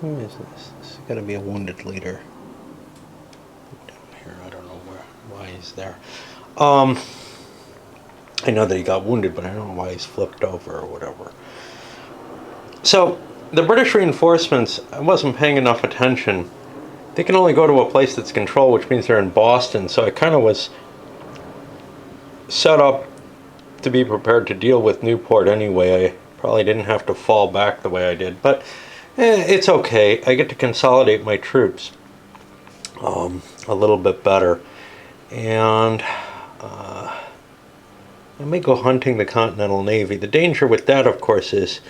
Who is this? This is going to be a wounded leader. Down here, I don't know why he's there. I know that he got wounded, but I don't know why he's flipped over or whatever. So, the British reinforcements, I wasn't paying enough attention. They can only go to a place that's controlled, which means they're in Boston, so I kind of was set up to be prepared to deal with Newport anyway. I probably didn't have to fall back the way I did, but it's okay. I get to consolidate my troops a little bit better, and I may go hunting the Continental Navy. The danger with that, of course, is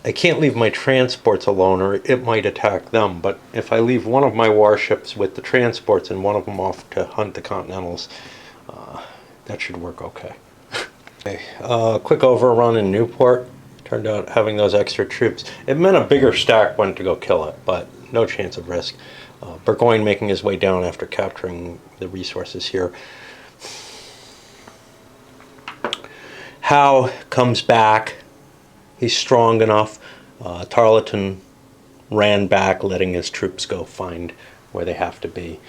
I can't leave my transports alone or it might attack them, but if I leave one of my warships with the transports and one of them off to hunt the Continentals, that should work okay. Okay, quick overrun in Newport. Turned out having those extra troops, it meant a bigger stack went to go kill it, but no chance of risk. Burgoyne making his way down after capturing the resources here. Howe comes back. He's strong enough. Tarleton ran back, letting his troops go find where they have to be.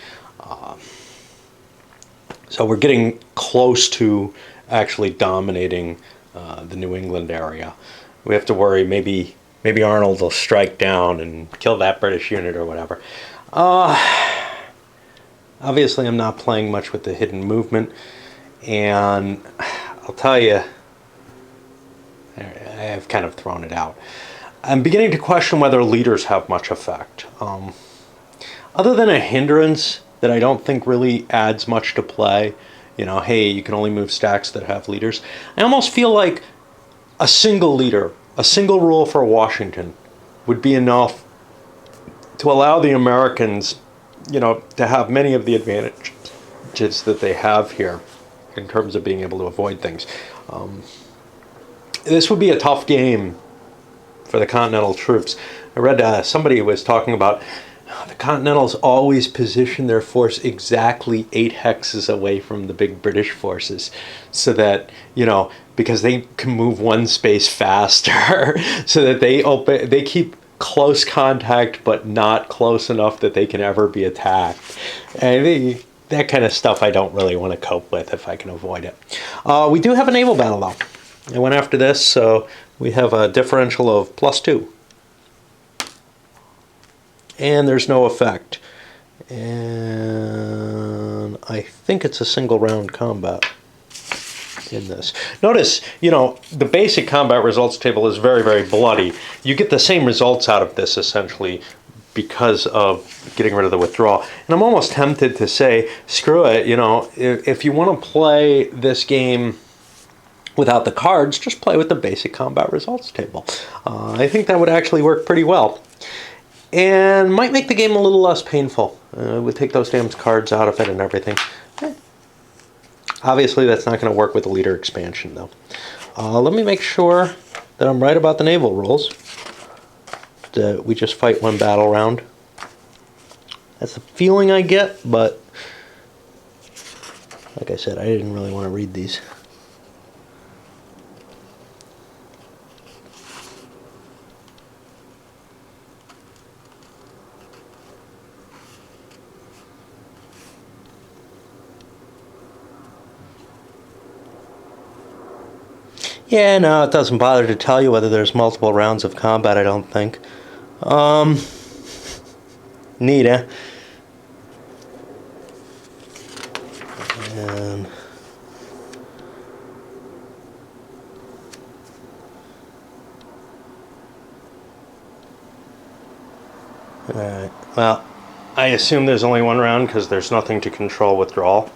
So we're getting close to actually dominating the New England area. We have to worry maybe Arnold will strike down and kill that British unit or whatever. Obviously, I'm not playing much with the hidden movement, and I'll tell you, I've kind of thrown it out. I'm beginning to question whether leaders have much effect. Other than a hindrance that I don't think really adds much to play, you know, hey, you can only move stacks that have leaders. I almost feel like a single leader, a single rule for Washington would be enough to allow the Americans, you know, to have many of the advantages that they have here in terms of being able to avoid things. This would be a tough game for the Continental troops. I read somebody was talking about the Continentals always position their force exactly 8 hexes away from the big British forces, so that, you know, because they can move one space faster, so that they keep close contact but not close enough that they can ever be attacked. And that kind of stuff I don't really want to cope with if I can avoid it. We do have a naval battle though. I went after this, so we have a differential of +2. And there's no effect. And I think it's a single round combat in this. Notice, you know, the basic combat results table is very, very bloody. You get the same results out of this, essentially, because of getting rid of the withdrawal. And I'm almost tempted to say, screw it, you know, if you want to play this game without the cards, just play with the basic combat results table. I think that would actually work pretty well. And might make the game a little less painful. We'll take those damn cards out of it and everything. Obviously, that's not going to work with the leader expansion, though. Let me make sure that I'm right about the naval rules. We just fight one battle round. That's the feeling I get, but like I said, I didn't really want to read these. Yeah, no, it doesn't bother to tell you whether there's multiple rounds of combat, I don't think. Neat, eh? And alright, well, I assume there's only one round because there's nothing to control withdrawal.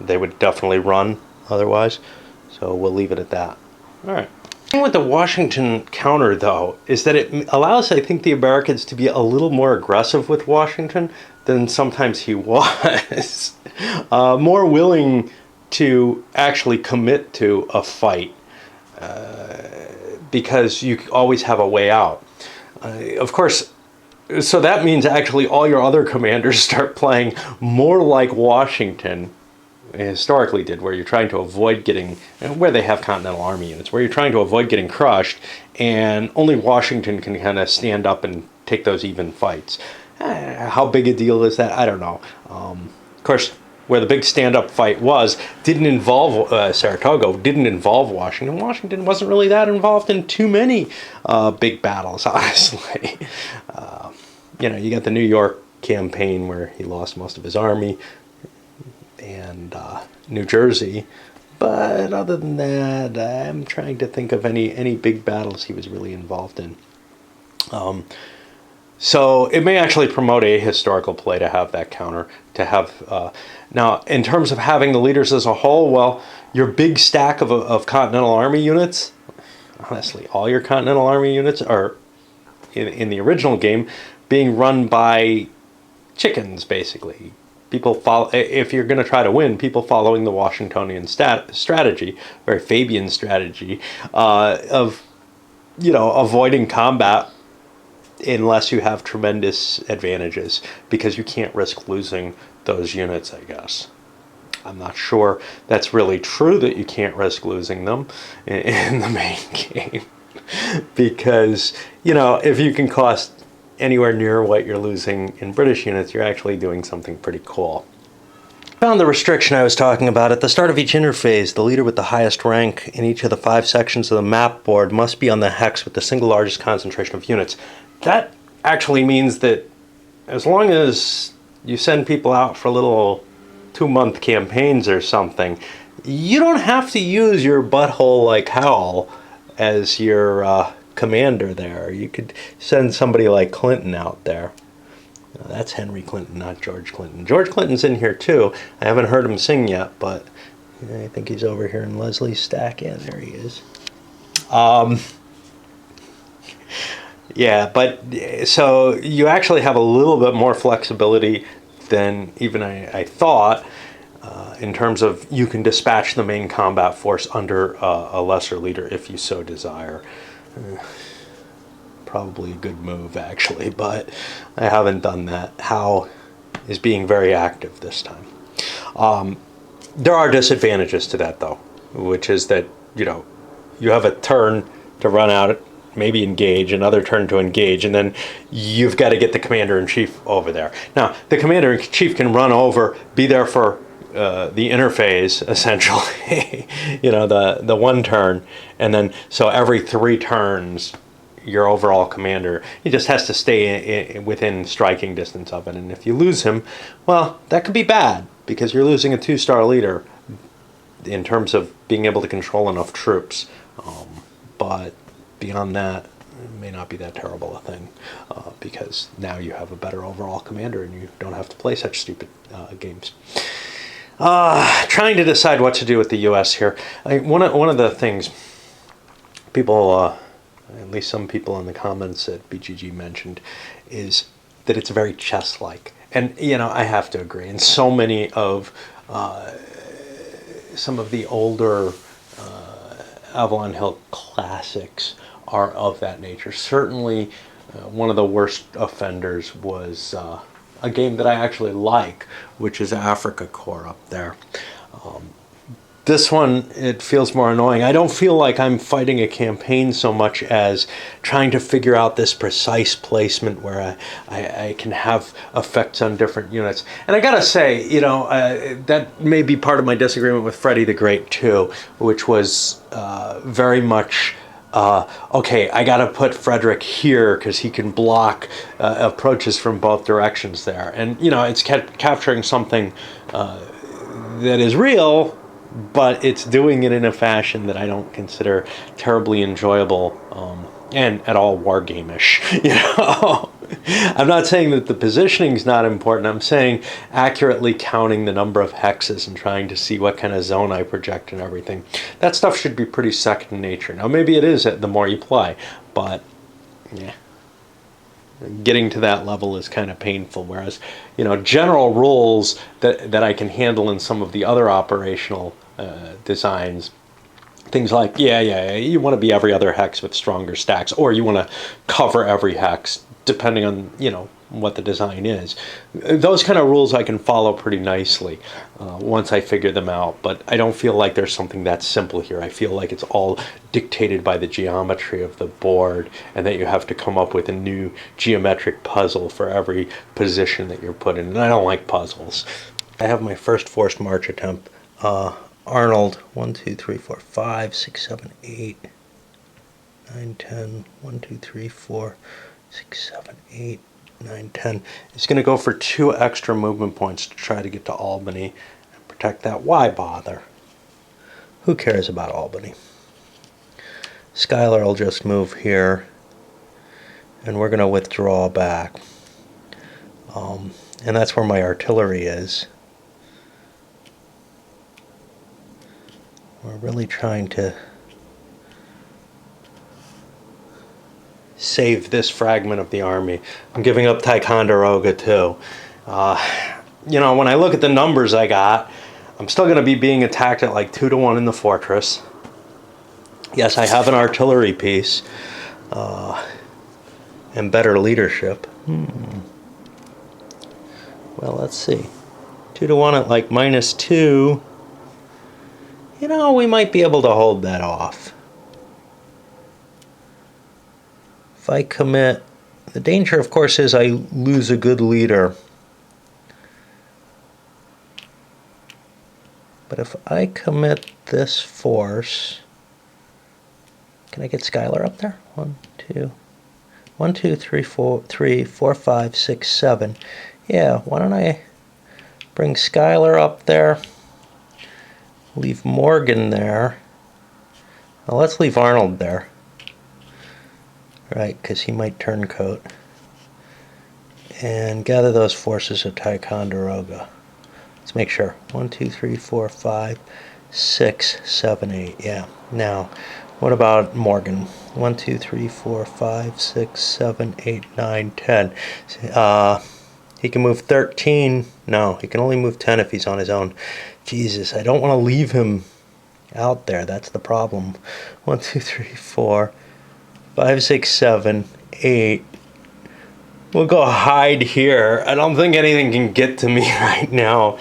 They would definitely run otherwise, so we'll leave it at that. Alright. The thing with the Washington counter, though, is that it allows, I think, the Americans to be a little more aggressive with Washington than sometimes he was. More willing to actually commit to a fight, because you always have a way out. Of course, so that means actually all your other commanders start playing more like Washington, historically did, where you're trying to avoid getting, where they have Continental Army units, where you're trying to avoid getting crushed, and only Washington can kind of stand up and take those even fights. How big a deal is that? I don't know. Of course, where the big stand-up fight didn't involve Saratoga, didn't involve Washington. Washington wasn't really that involved in too many big battles, honestly. You got the New York campaign where he lost most of his army, and New Jersey. But other than that, I'm trying to think of any big battles he was really involved in. So it may actually promote a historical play to have that counter, to have... now, in terms of having the leaders as a whole, well, your big stack of Continental Army units, honestly, all your Continental Army units are, in the original game, being run by chickens, basically. People follow, if you're going to try to win, people following the Washingtonian strategy, very Fabian strategy, of, avoiding combat unless you have tremendous advantages, because you can't risk losing those units, I guess. I'm not sure that's really true, that you can't risk losing them in the main game. Because, if you can cost anywhere near what you're losing in British units, you're actually doing something pretty cool. Found the restriction I was talking about. At the start of each interphase, the leader with the highest rank in each of the 5 sections of the map board must be on the hex with the single largest concentration of units. That actually means that as long as you send people out for little 2-month campaigns or something, you don't have to use your butthole like Howell as your commander there. You could send somebody like Clinton out there. That's Henry Clinton, not George Clinton. George Clinton's in here too. I haven't heard him sing yet, but I think he's over here in Leslie's stack. Yeah, there he is. Yeah, but so you actually have a little bit more flexibility than even I thought, in terms of you can dispatch the main combat force under a lesser leader if you so desire. Probably a good move, actually, but I haven't done that. Howe is being very active this time. There are disadvantages to that, though, which is that, you have a turn to run out, maybe engage, another turn to engage, and then you've got to get the commander-in-chief over there. Now, the commander-in-chief can run over, be there for the interphase, essentially, the one turn, and then so every 3 turns, your overall commander, he just has to stay within striking distance of it. And if you lose him, well, that could be bad, because you're losing a 2-star leader in terms of being able to control enough troops. But beyond that, it may not be that terrible a thing, because now you have a better overall commander and you don't have to play such stupid games. Trying to decide what to do with the U.S. here. One of the things people... at least some people in the comments at BGG mentioned, is that it's very chess-like. And, I have to agree. And so many of some of the older Avalon Hill classics are of that nature. Certainly, one of the worst offenders was a game that I actually like, which is Afrika Korps up there. This one, it feels more annoying. I don't feel like I'm fighting a campaign so much as trying to figure out this precise placement where I can have effects on different units. And I gotta say, that may be part of my disagreement with Freddy the Great too, which was very much, okay, I gotta put Frederick here because he can block approaches from both directions there. And, it's capturing something that is real, but it's doing it in a fashion that I don't consider terribly enjoyable and at all wargame-ish. I'm not saying that the positioning is not important. I'm saying accurately counting the number of hexes and trying to see what kind of zone I project and everything. That stuff should be pretty second nature. Now, maybe it is the more you play, but yeah. Getting to that level is kind of painful, whereas, general rules that I can handle in some of the other operational designs, things like, you want to be every other hex with stronger stacks, or you want to cover every hex, depending on, what the design is. Those kind of rules I can follow pretty nicely once I figure them out, but I don't feel like there's something that simple here. I feel like it's all dictated by the geometry of the board, and that you have to come up with a new geometric puzzle for every position that you're put in, and I don't like puzzles. I have my first forced march attempt. Arnold, 1, 2, 3, 4, 5, 6, 7, 8, 9, 10, 1, 2, 3, 4, 6, 7, 8, 9, 10. It's going to go for 2 extra movement points to try to get to Albany and protect that. Why bother? Who cares about Albany? Schuyler will just move here, and we're going to withdraw back. And that's where my artillery is. We're really trying to save this fragment of the army. I'm giving up Ticonderoga too. You know, when I look at the numbers I got, I'm still going to be being attacked at like 2-1 in the fortress. Yes, I have an artillery piece and better leadership. Well, let's see. 2-1 at like -2. You know, we might be able to hold that off. If I commit, the danger, of course, is I lose a good leader. But if I commit this force, can I get Schuyler up there? 1, 2, 1, 2, 3, 4, 5, 6, 7. Yeah, why don't I bring Schuyler up there? Leave Morgan there. Well, let's leave Arnold there. Right, because he might turncoat. And gather those forces at Ticonderoga. Let's make sure. 1, 2, 3, 4, 5, 6, 7, 8. Yeah. Now, what about Morgan? 1, 2, 3, 4, 5, 6, 7, 8, 9, 10. He can move 13. No, he can only move 10 if he's on his own. Jesus, I don't want to leave him out there. That's the problem. 1, 2, 3, 4, 5, 6, 7, 8. We'll go hide here. I don't think anything can get to me right now.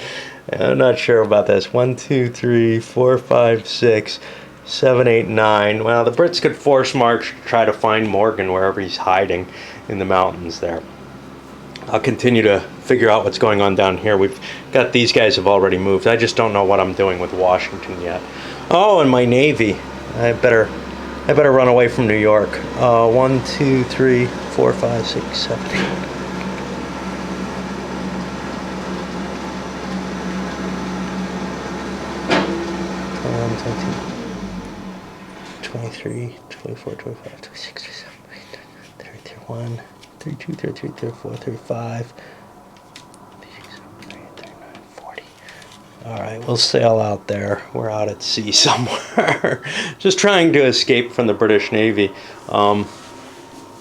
I'm not sure about this. 1, 2, 3, 4, 5, 6, 7, 8, 9. Well, the Brits could force march to try to find Morgan wherever he's hiding in the mountains there. I'll continue to figure out what's going on down here. We've got these guys have already moved. I just don't know what I'm doing with Washington yet. Oh, and my Navy. I better run away from New York. 1, 2, 3, 4, 5, 6, 7, 8. 23, 24, 25, 26, 27, 28, 30, 31, 32, 33, 34, 35, 38, 39, 40. All right, we'll sail out there. We're out at sea somewhere. Just trying to escape from the British Navy.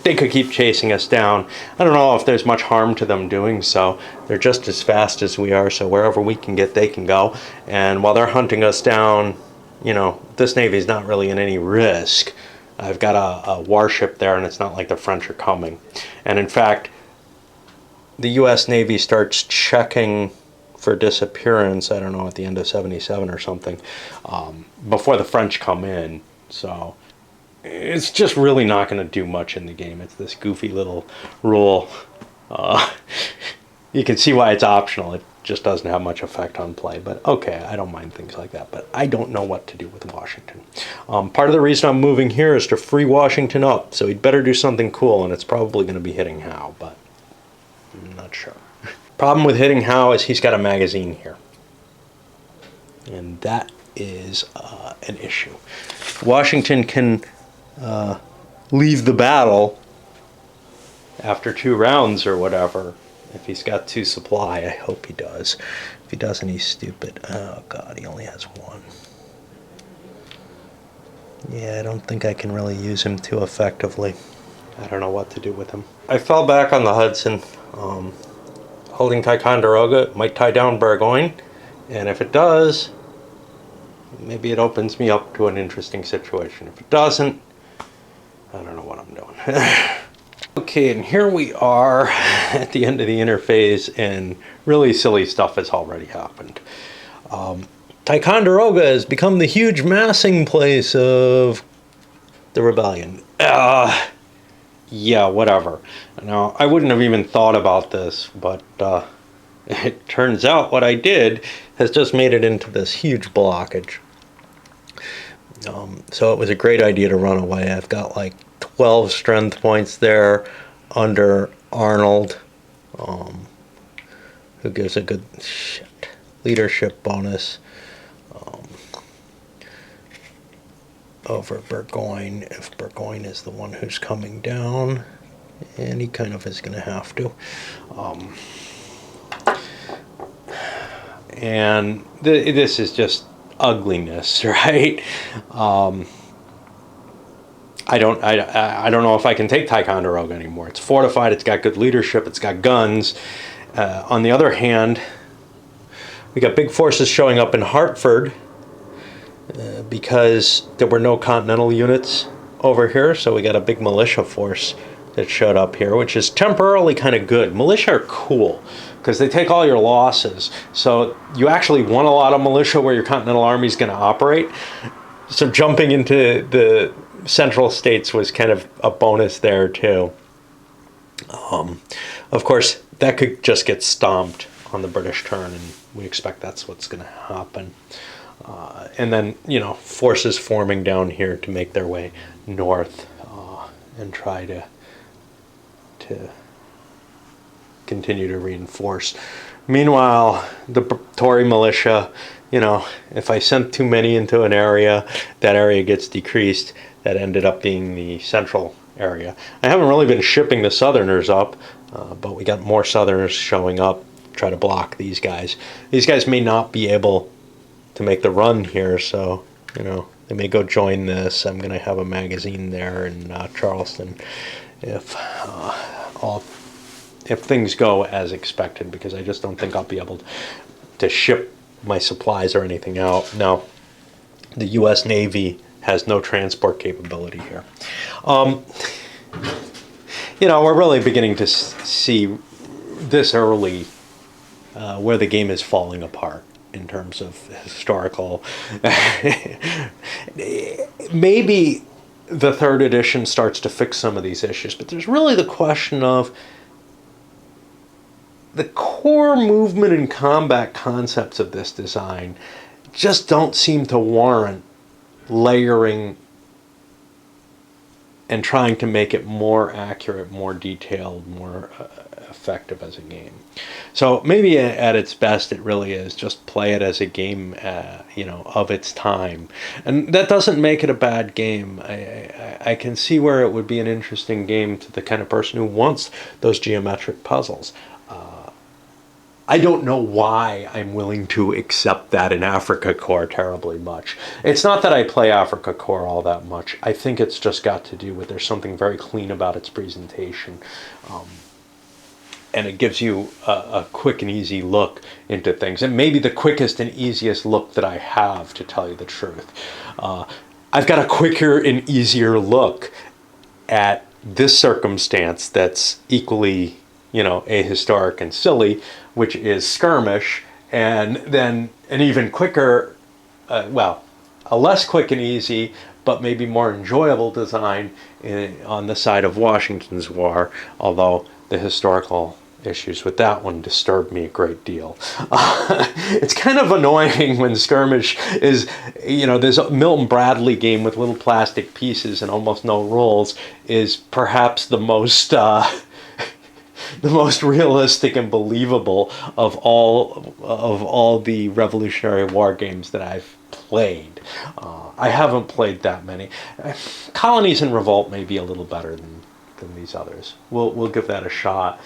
They could keep chasing us down. I don't know if there's much harm to them doing so. They're just as fast as we are, so wherever we can get, they can go. And while they're hunting us down, you know, this Navy's not really in any risk. I've got a warship there, and it's not like the French are coming. And in fact, the U.S. Navy starts checking for disappearance, I don't know, at the end of 77 or something, before the French come in. So it's just really not going to do much in the game. It's this goofy little rule. You can see why it's optional. It just doesn't have much effect on play. But okay, I don't mind things like that. But I don't know what to do with Washington. Part of the reason I'm moving here is to free Washington up. So he'd better do something cool, and it's probably going to be hitting Howe, but I'm not sure. Problem with hitting Howe is he's got a magazine here. And that is an issue. Washington can leave the battle after 2 rounds or whatever. If he's got 2 supply, I hope he does. If he doesn't, he's stupid. Oh God, he only has 1. Yeah, I don't think I can really use him too effectively. I don't know what to do with him. I fell back on the Hudson. Holding Ticonderoga might tie down Burgoyne, and if it does, maybe it opens me up to an interesting situation. If it doesn't, I don't know what I'm doing. Okay, and here we are at the end of the interphase, and really silly stuff has already happened. Ticonderoga has become the huge massing place of the rebellion. Yeah, whatever. Now, I wouldn't have even thought about this, but it turns out what I did has just made it into this huge blockage. So it was a great idea to run away. I've got like 12 strength points there under Arnold, who gives a good leadership bonus over Burgoyne, if Burgoyne is the one who's coming down, and he kind of is going to have to. And this is just ugliness, right? I don't know if I can take Ticonderoga anymore. It's fortified. It's got good leadership. It's got guns. On the other hand, we got big forces showing up in Hartford because there were no Continental units over here. So we got a big militia force that showed up here, which is temporarily kind of good. Militia are cool because they take all your losses. So you actually want a lot of militia where your Continental Army is going to operate. So jumping into the central states was kind of a bonus there too. Of course, that could just get stomped on the British turn, and we expect that's what's going to happen. And then, forces forming down here to make their way north and try to continue to reinforce. Meanwhile, the Tory militia, if I sent too many into an area, that area gets decreased. That ended up being the central area. I haven't really been shipping the Southerners up, but we got more Southerners showing up, try to block these guys. These guys may not be able to make the run here, so, they may go join this. I'm going to have a magazine there in Charleston if things go as expected, because I just don't think I'll be able to ship my supplies or anything out. Now, the U.S. Navy has no transport capability here. We're really beginning to see this early where the game is falling apart in terms of historical. Maybe the third edition starts to fix some of these issues, but there's really the question of the core movement and combat concepts of this design just don't seem to warrant layering and trying to make it more accurate, more detailed, more effective as a game. So maybe at its best, it really is just play it as a game, of its time. And that doesn't make it a bad game. I can see where it would be an interesting game to the kind of person who wants those geometric puzzles. I don't know why I'm willing to accept that in Afrika Korps terribly much. It's not that I play Afrika Korps all that much. I think it's just got to do with there's something very clean about its presentation. And it gives you a quick and easy look into things. And maybe the quickest and easiest look that I have, to tell you the truth. I've got a quicker and easier look at this circumstance that's equally ahistoric and silly, which is skirmish, and then an even quicker, a less quick and easy, but maybe more enjoyable design on the side of Washington's War, although the historical issues with that one disturbed me a great deal. It's kind of annoying when skirmish is, this Milton Bradley game with little plastic pieces and almost no rules is perhaps the most realistic and believable of all the Revolutionary War games that I've played. I haven't played that many. Colonies and Revolt may be a little better than these others. We'll give that a shot.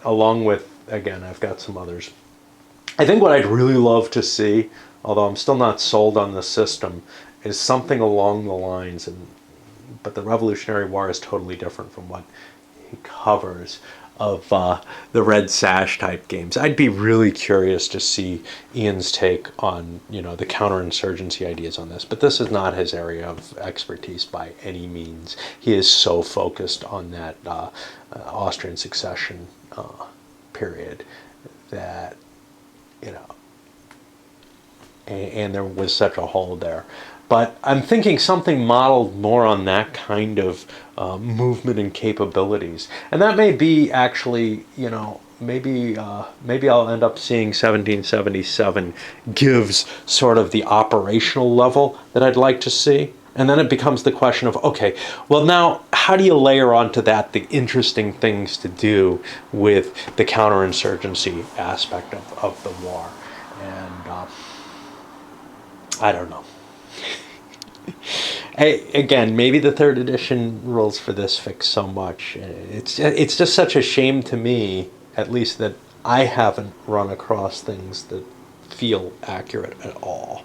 Along with, again, I've got some others. I think what I'd really love to see, although I'm still not sold on the system, is something along the lines, but the Revolutionary War is totally different from what covers of the Red Sash type games. I'd be really curious to see Ian's take on, you know, the counterinsurgency ideas on this, but this is not his area of expertise by any means. He is so focused on that Austrian succession period that, you know, and there was such a hole there. But I'm thinking something modeled more on that kind of movement and capabilities. And that may be actually, you know, maybe I'll end up seeing 1777 gives sort of the operational level that I'd like to see. And then it becomes the question of, okay, well now, how do you layer onto that the interesting things to do with the counterinsurgency aspect of the war? And I don't know. Again, maybe the third edition rules for this fix so much. It's just such a shame to me, at least, that I haven't run across things that feel accurate at all.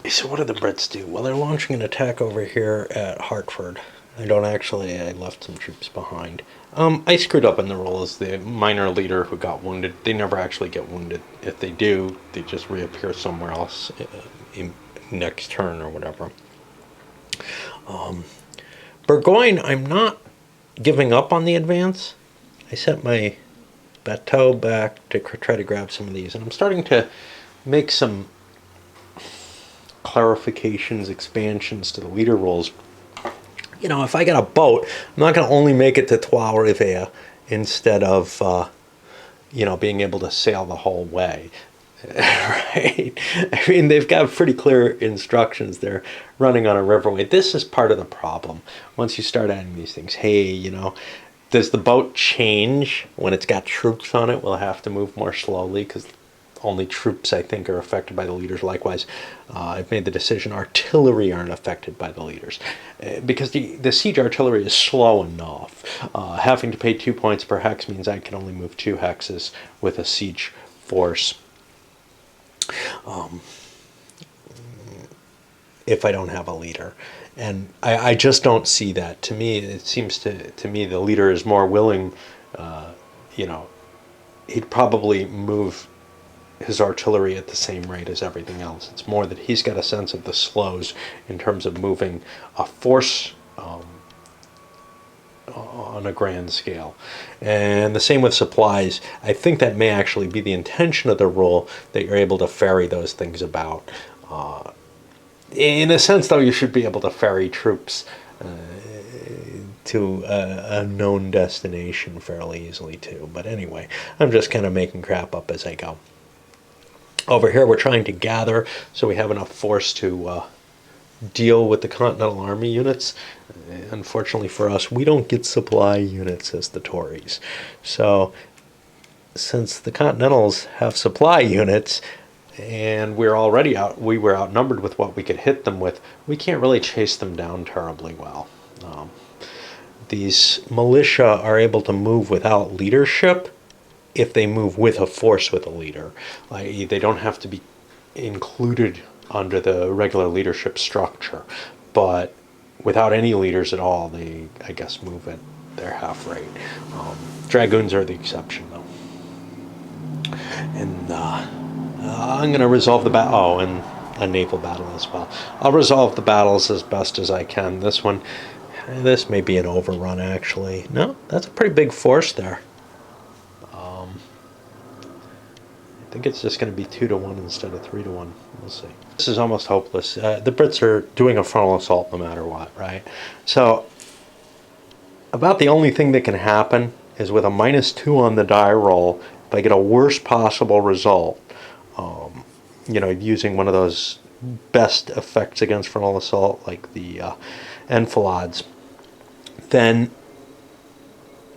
So what do the Brits do? Well, they're launching an attack over here at Hartford. I left some troops behind. I screwed up in the role as the minor leader who got wounded. They never actually get wounded. If they do, they just reappear somewhere else in next turn or whatever. Burgoyne, I'm not giving up on the advance. I sent my bateau back to try to grab some of these, and I'm starting to make some clarifications, expansions to the leader roles. You know, if I got a boat, I'm not going to only make it to Trois-Rivières instead of, you know, being able to sail the whole way. Right? I mean, they've got pretty clear instructions. They're running on a riverway. This is part of the problem. Once you start adding these things, hey, you know, does the boat change when it's got troops on it? We'll have to move more slowly because only troops, I think, are affected by the leaders. Likewise, I've made the decision artillery aren't affected by the leaders because the siege artillery is slow enough. Having to pay 2 points per hex means I can only move 2 hexes with a siege force if I don't have a leader. And I just don't see that. To me, it seems to me the leader is more willing, you know, he'd probably move his artillery at the same rate as everything else. It's more that he's got a sense of the slows in terms of moving a force on a grand scale. And the same with supplies. I think that may actually be the intention of the rule, that you're able to ferry those things about. In a sense, though, you should be able to ferry troops to a known destination fairly easily too. But anyway, I'm just kind of making crap up as I go. Over here, we're trying to gather so we have enough force to deal with the Continental Army units. Unfortunately for us, we don't get supply units as the Tories. So since the Continentals have supply units, and we were outnumbered with what we could hit them with, we can't really chase them down terribly well. These militia are able to move without leadership if they move with a force with a leader. i.e., they don't have to be included under the regular leadership structure, but without any leaders at all, they, I guess, move at their half rate. Dragoons are the exception, though. And I'm going to resolve the battle. Oh, and a naval battle as well. I'll resolve the battles as best as I can. This may be an overrun, actually. No, that's a pretty big force there. I think it's just going to be 2-1 instead of 3-1. We'll see. This is almost hopeless. The Brits are doing a frontal assault no matter what, right? So about the only thing that can happen is with a -2 on the die roll, if I get a worst possible result, you know, using one of those best effects against frontal assault like the enfilades, then,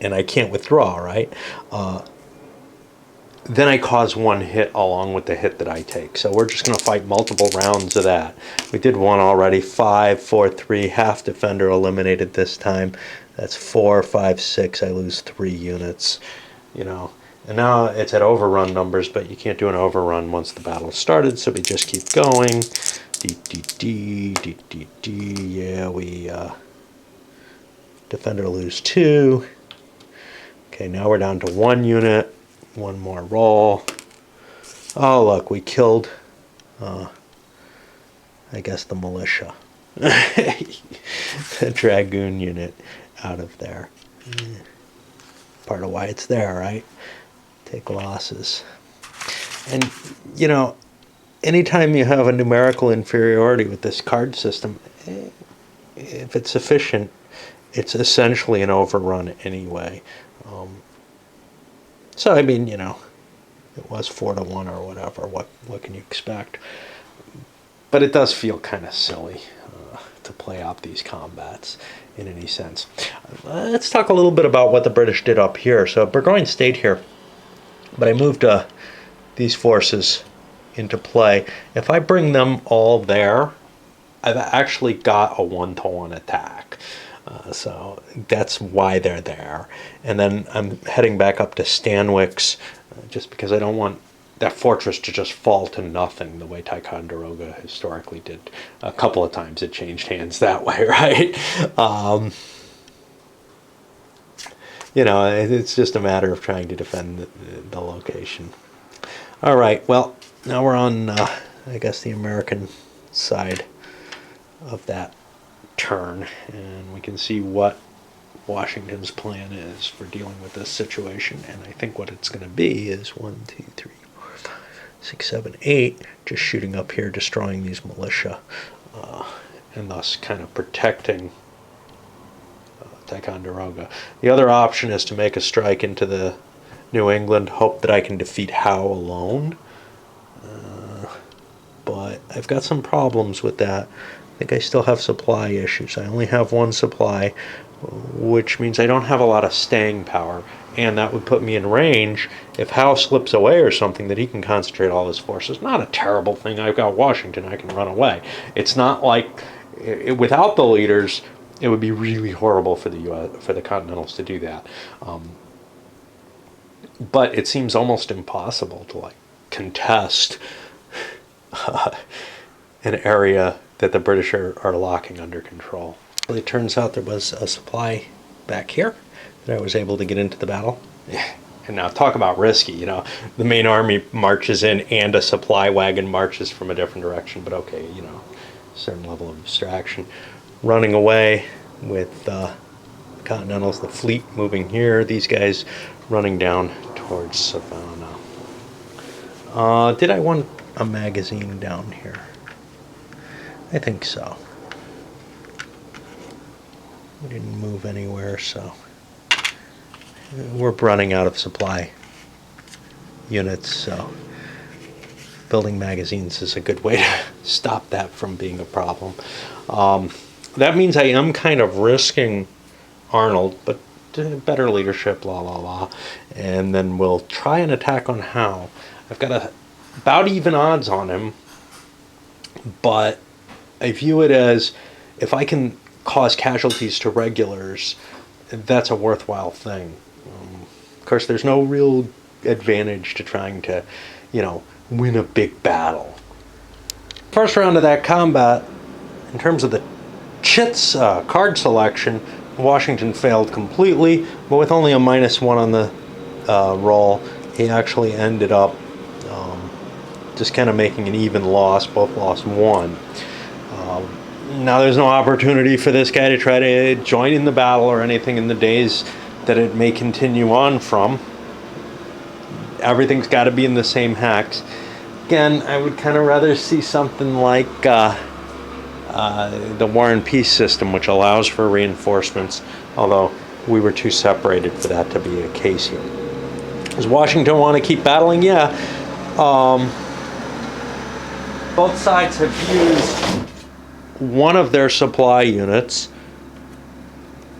and I can't withdraw, right? Then I cause one hit along with the hit that I take. So we're just going to fight multiple rounds of that. We did one already. 5, 4, 3. Half defender eliminated this time. That's 4, 5, 6. I lose 3 units. You know. And now it's at overrun numbers, but you can't do an overrun once the battle started. So we just keep going. Yeah, we Defender lose 2. Okay, now we're down to 1 unit. 1 more roll. Oh, look, we killed, I guess, the militia. The Dragoon unit out of there. Part of why it's there, right? Take losses. And, you know, anytime you have a numerical inferiority with this card system, if it's sufficient, it's essentially an overrun anyway. So, I mean, you know, it was 4-1 or whatever. What can you expect? But it does feel kind of silly to play out these combats in any sense. Let's talk a little bit about what the British did up here. So Burgoyne stayed here, but I moved these forces into play. If I bring them all there, I've actually got a 1-to-1 attack. So that's why they're there. And then I'm heading back up to Stanwix just because I don't want that fortress to just fall to nothing the way Ticonderoga historically did. A couple of times it changed hands that way, right? You know, it's just a matter of trying to defend the location. All right, well, now we're on, I guess, the American side of that turn, and we can see what Washington's plan is for dealing with this situation. And I think what it's going to be is 1, 2, 3, 4, 5, 6, 7, 8, just shooting up here, destroying these militia, and thus kind of protecting Ticonderoga. The other option is to make a strike into the New England, hope that I can defeat Howe alone. But I've got some problems with that. I think I still have supply issues. I only have 1 supply, which means I don't have a lot of staying power. And that would put me in range if Howe slips away or something, that he can concentrate all his forces. Not a terrible thing. I've got Washington. I can run away. It's not like without the leaders, it would be really horrible for the US, for the Continentals to do that. But it seems almost impossible to like contest an area that the British are locking under control. It turns out there was a supply back here that I was able to get into the battle. And now talk about risky, you know, the main army marches in and a supply wagon marches from a different direction, but okay, you know, certain level of abstraction. Running away with the Continentals, the fleet moving here, these guys running down towards Savannah. Did I want a magazine down here? I think so. We didn't move anywhere, so we're running out of supply units, so building magazines is a good way to stop that from being a problem. That means I am kind of risking Arnold, but better leadership, blah, blah, blah. And then we'll try an attack on Howe. I've got about even odds on him, but I view it as if I can cause casualties to regulars, that's a worthwhile thing. Of course, there's no real advantage to trying to, you know, win a big battle. First round of that combat, in terms of the Chit's card selection, Washington failed completely, but with only a -1 on the roll, he actually ended up just kind of making an even loss. Both lost 1. Now there's no opportunity for this guy to try to join in the battle or anything in the days that it may continue on from. Everything's got to be in the same hex. Again, I would kind of rather see something like the War and Peace system, which allows for reinforcements, although we were too separated for that to be a case here. Does Washington want to keep battling? Yeah. Both sides have used one of their supply units,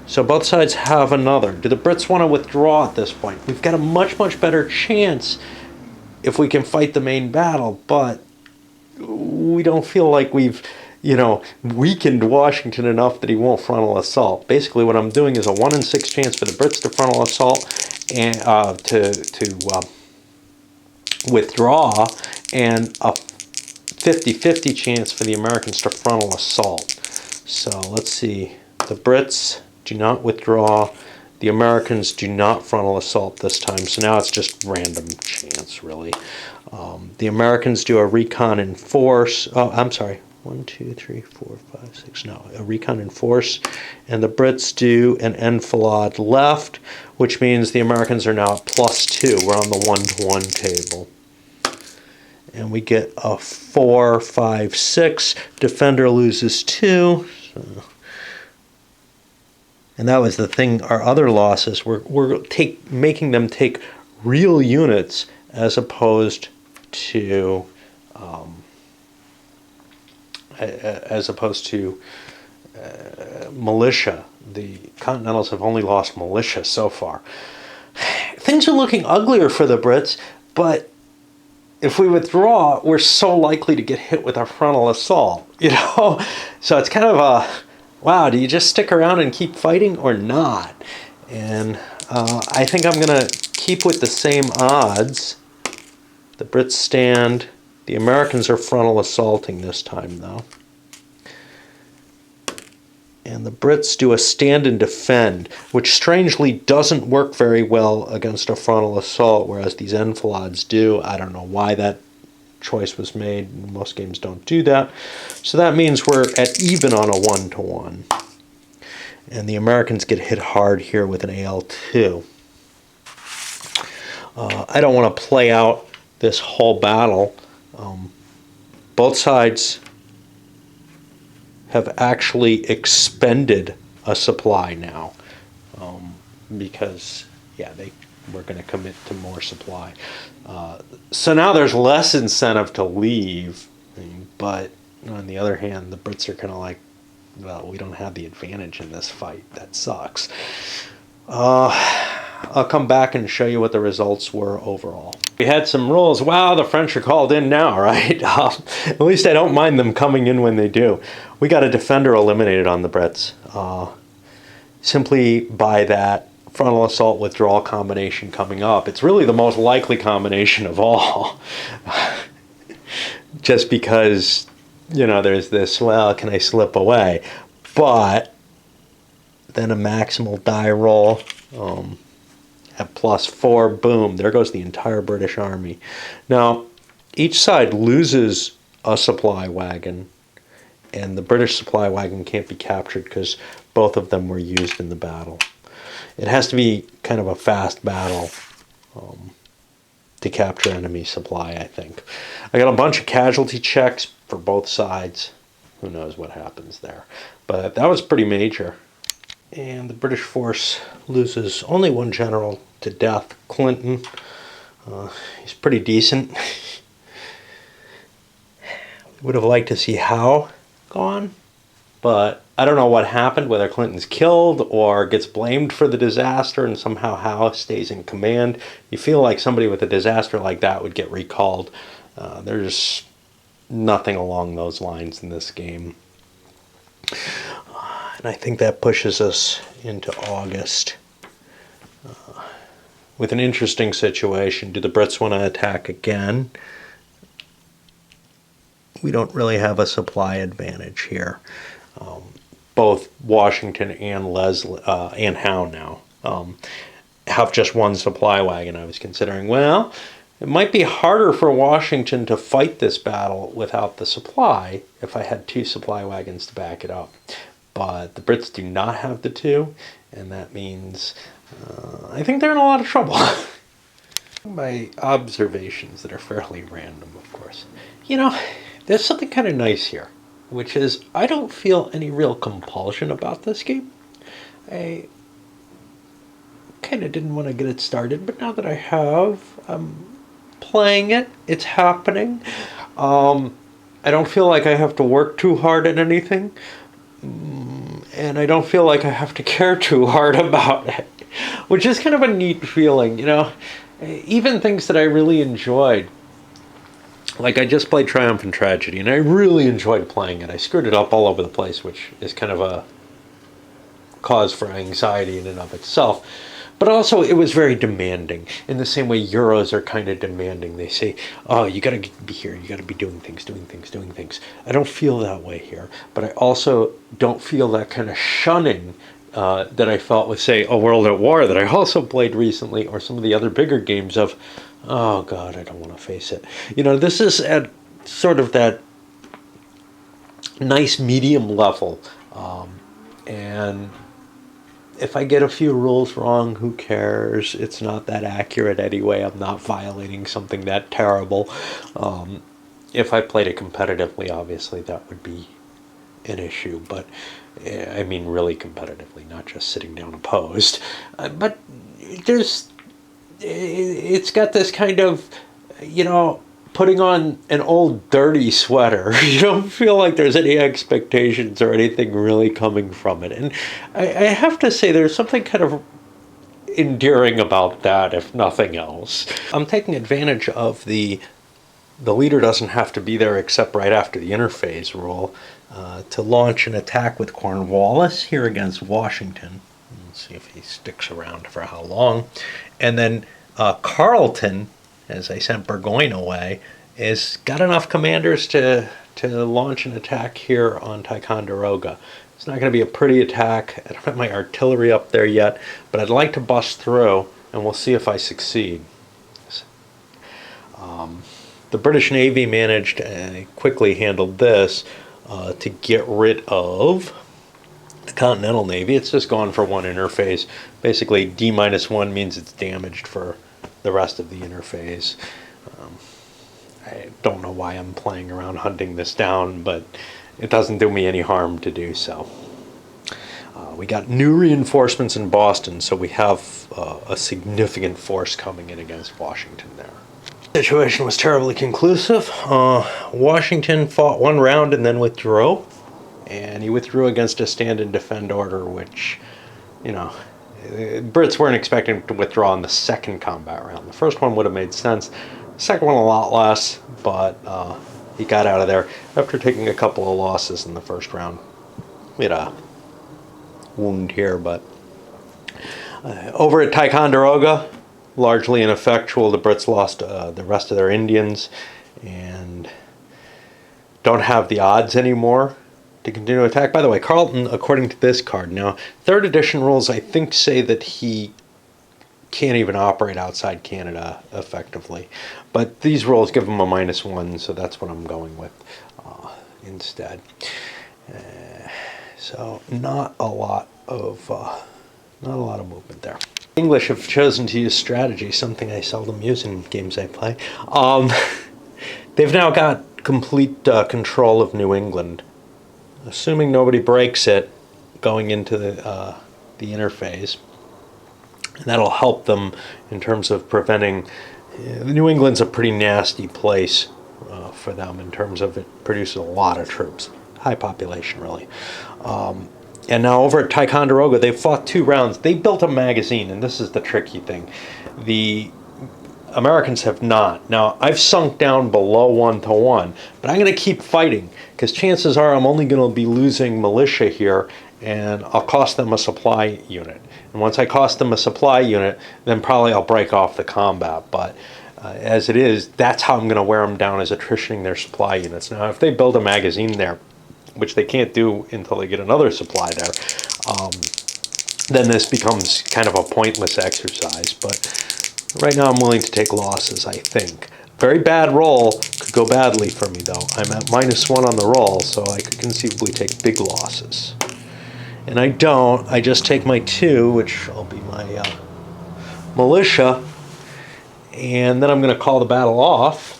so both sides have another. Do the Brits want to withdraw at this point? We've got a much, much better chance if we can fight the main battle, but we don't feel like we've, you know, weakened Washington enough that he won't frontal assault. Basically, what I'm doing is a 1 in 6 chance for the Brits to frontal assault and to withdraw, and a 50-50 chance for the Americans to frontal assault. So let's see. The Brits do not withdraw. The Americans do not frontal assault this time, so now it's just random chance, really. The Americans do a recon in force. Oh, I'm sorry. 1, 2, 3, 4, 5, 6. No, a recon in force. And the Brits do an enfilade left, which means the Americans are now at +2. We're on the 1-to-1 table. And we get a 4, 5, 6. Defender loses 2. So. And that was the thing. Our other losses we're making them take real units as opposed to militia. The Continentals have only lost militia so far. Things are looking uglier for the Brits, but if we withdraw, we're so likely to get hit with our frontal assault, So it's kind of a, wow, do you just stick around and keep fighting or not? And I think I'm going to keep with the same odds. The Brits stand. The Americans are frontal assaulting this time, though. And the Brits do a stand and defend, which strangely doesn't work very well against a frontal assault, whereas these enfilades do. I don't know why that choice was made. Most games don't do that. So that means we're at even on a 1-to-1. And the Americans get hit hard here with an AL2. I don't want to play out this whole battle. Both sides have actually expended a supply now because, yeah, we're going to commit to more supply. So now there's less incentive to leave, but on the other hand, the Brits are kind of like, well, we don't have the advantage in this fight. That sucks. I'll come back and show you what the results were overall. We had some rules. Wow, the French are called in now, right? At least I don't mind them coming in when they do. We got a defender eliminated on the Brits. Simply by that frontal assault withdrawal combination coming up. It's really the most likely combination of all. Just because, there's this, well, can I slip away? But then a maximal die roll. At +4, boom, there goes the entire British Army. Now, each side loses a supply wagon, and the British supply wagon can't be captured because both of them were used in the battle. It has to be kind of a fast battle to capture enemy supply, I think. I got a bunch of casualty checks for both sides. Who knows what happens there. But that was pretty major. And the British force loses only one general to death, Clinton. He's pretty decent. Would have liked to see Howe gone, but I don't know what happened, whether Clinton's killed or gets blamed for the disaster and somehow Howe stays in command. You feel like somebody with a disaster like that would get recalled. There's nothing along those lines in this game. And I think that pushes us into August with an interesting situation. Do the Brits want to attack again? We don't really have a supply advantage here. Both Washington and Howe now have just one supply wagon. I was considering, well, it might be harder for Washington to fight this battle without the supply if I had 2 supply wagons to back it up. But the Brits do not have the 2, and that means I think they're in a lot of trouble. My observations that are fairly random, of course. There's something kind of nice here, which is I don't feel any real compulsion about this game. I kind of didn't want to get it started, but now that I have, I'm playing it. It's happening. I don't feel like I have to work too hard at anything. And I don't feel like I have to care too hard about it, which is kind of a neat feeling, Even things that I really enjoyed, like I just played Triumph and Tragedy, and I really enjoyed playing it. I screwed it up all over the place, which is kind of a cause for anxiety in and of itself. But also, it was very demanding, in the same way Euros are kind of demanding. They say, oh, you got to be here, you got to be doing things. I don't feel that way here, but I also don't feel that kind of shunning that I felt with, say, A World at War, that I also played recently, or some of the other bigger games of, oh God, I don't want to face it. This is at sort of that nice medium level. And if I get a few rules wrong, who cares? It's not that accurate anyway. I'm not violating something that terrible. If I played it competitively, obviously that would be an issue, but I mean really competitively, not just sitting down opposed. But it's got this kind of, putting on an old dirty sweater. You don't feel like there's any expectations or anything really coming from it. And I have to say there's something kind of endearing about that, if nothing else. I'm taking advantage of the leader doesn't have to be there except right after the interphase rule to launch an attack with Cornwallis here against Washington. Let's see if he sticks around for how long. And then Carleton, as I sent Burgoyne away, has got enough commanders to launch an attack here on Ticonderoga. It's not going to be a pretty attack. I don't have my artillery up there yet, but I'd like to bust through, and we'll see if I succeed. The British Navy managed, quickly handled this, to get rid of the Continental Navy. It's just gone for one interphase. Basically, D-1 means it's damaged for the rest of the interphase. I don't know why I'm playing around hunting this down, but it doesn't do me any harm to do so. We got new reinforcements in Boston, so we have a significant force coming in against Washington there. The situation was terribly conclusive. Washington fought one round and then withdrew, and he withdrew against a stand and defend order, which, Brits weren't expecting to withdraw in the second combat round. The first one would have made sense. The second one a lot less, but he got out of there after taking a couple of losses in the first round. We had a wound here, but over at Ticonderoga, largely ineffectual. The Brits lost the rest of their Indians and don't have the odds anymore to continue to attack. By the way, Carleton, according to this card, now, 3rd edition rules, I think, say that he can't even operate outside Canada effectively. But these rules give him a -1, so that's what I'm going with instead. So not a lot of movement there. English have chosen to use strategy, something I seldom use in games I play. They've now got complete control of New England. Assuming nobody breaks it going into the interphase. And that'll help them in terms of preventing... New England's a pretty nasty place for them in terms of it produces a lot of troops. High population, really. And now over at Ticonderoga, they fought 2 rounds. They built a magazine, and this is the tricky thing. The Americans have not. Now, I've sunk down below 1-1, but I'm going to keep fighting, because chances are I'm only going to be losing militia here, and I'll cost them a supply unit. And once I cost them a supply unit, then probably I'll break off the combat. But as it is, that's how I'm going to wear them down, is attritioning their supply units. Now, if they build a magazine there, which they can't do until they get another supply there, then this becomes kind of a pointless exercise. But right now I'm willing to take losses, I think. Very bad roll, could go badly for me though. I'm at -1 on the roll, so I could conceivably take big losses. And I don't, I just take my 2, which will be my militia, and then I'm going to call the battle off.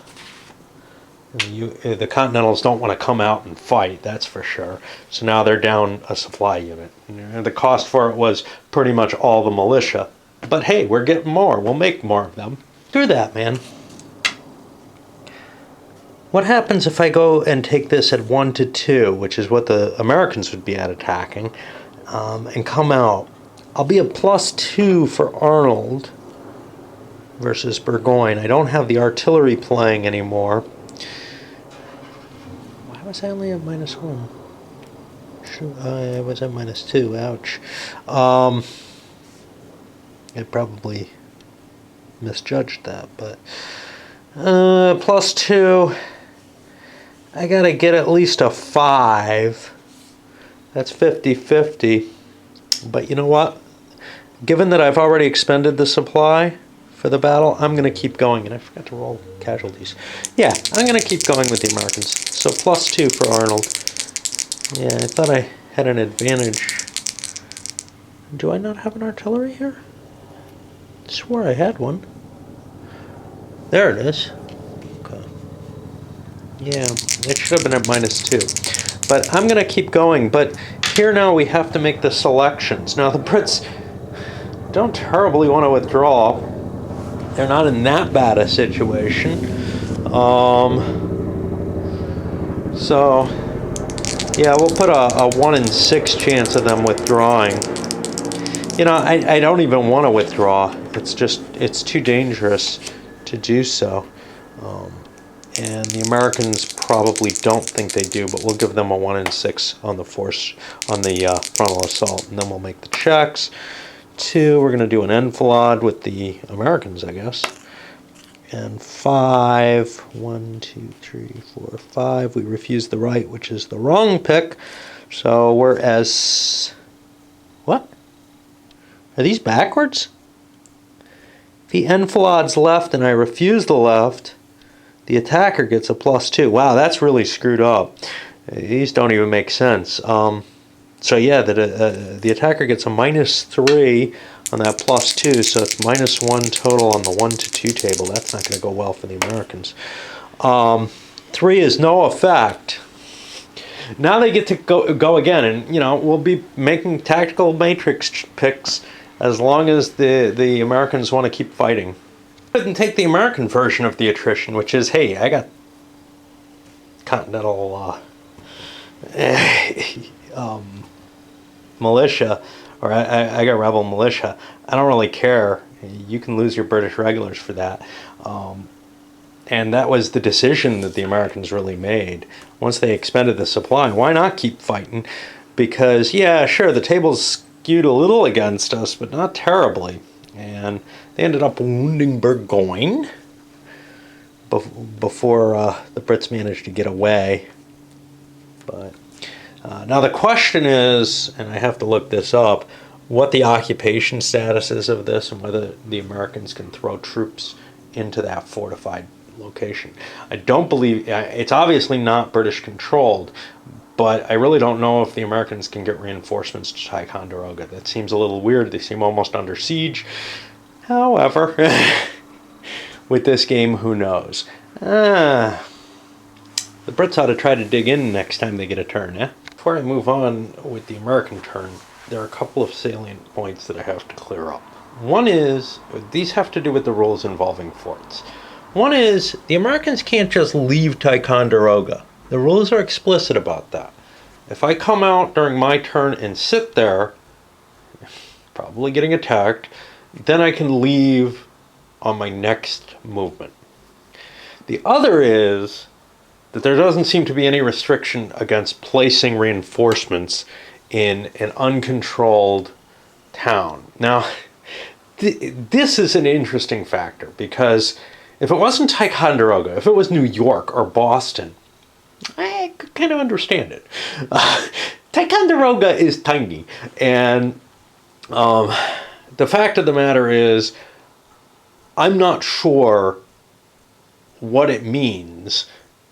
The Continentals don't want to come out and fight, that's for sure. So now they're down a supply unit. And the cost for it was pretty much all the militia. But hey, we're getting more. We'll make more of them. Do that, man. What happens if I go and take this at 1-2, which is what the Americans would be at attacking, and come out? I'll be a +2 for Arnold versus Burgoyne. I don't have the artillery playing anymore. Why was I only at -1? I was at -2. Ouch. I probably misjudged that, but +2. I gotta get at least a 5. That's 50-50. But you know what? Given that I've already expended the supply for the battle, I'm going to keep going. And I forgot to roll casualties. Yeah, I'm going to keep going with the Americans. So +2 for Arnold. Yeah, I thought I had an advantage. Do I not have an artillery here? I swore I had one. There it is. Okay. Yeah, it should have been at -2. But I'm going to keep going. But here now we have to make the selections. Now the Brits don't terribly want to withdraw. They're not in that bad a situation. So, yeah, we'll put a 1 in 6 chance of them withdrawing. You know, I don't even want to withdraw. It's too dangerous to do so. And the Americans probably don't think they do, but we'll give them a 1 in 6 on the frontal assault, and then we'll make the checks. 2, we're going to do an enfilade with the Americans, I guess. And 5, 1, 2, 3, 4, 5. We refuse the right, which is the wrong pick. So we're as... What? Are these backwards? The enfilade's left and I refuse the left. The attacker gets a +2. Wow, that's really screwed up. These don't even make sense. So yeah, the attacker gets a -3 on that +2, so it's -1 total on the 1 to 2 table. That's not going to go well for the Americans. 3 is no effect. Now they get to go again, and you know we'll be making tactical matrix picks as long as the Americans want to keep fighting. I didn't take the American version of the attrition, which is, hey, I got Continental militia, or I got rebel militia. I don't really care. You can lose your British regulars for that. And that was the decision that the Americans really made. Once they expended the supply, why not keep fighting? Because, yeah, sure, the table's skewed a little against us, but not terribly. And they ended up wounding Burgoyne before the Brits managed to get away. But now the question is, and I have to look this up, what the occupation status is of this and whether the Americans can throw troops into that fortified location. I don't believe, it's obviously not British controlled, but I really don't know if the Americans can get reinforcements to Ticonderoga. That seems a little weird. They seem almost under siege. However, with this game, who knows? The Brits ought to try to dig in next time they get a turn, eh? Before I move on with the American turn, there are a couple of salient points that I have to clear up. One is, these have to do with the rules involving forts. One is, the Americans can't just leave Ticonderoga. The rules are explicit about that. If I come out during my turn and sit there, probably getting attacked, then I can leave on my next movement. The other is that there doesn't seem to be any restriction against placing reinforcements in an uncontrolled town. Now, this is an interesting factor because if it wasn't Ticonderoga, if it was New York or Boston, I could kind of understand it. Ticonderoga is tiny, and the fact of the matter is, I'm not sure what it means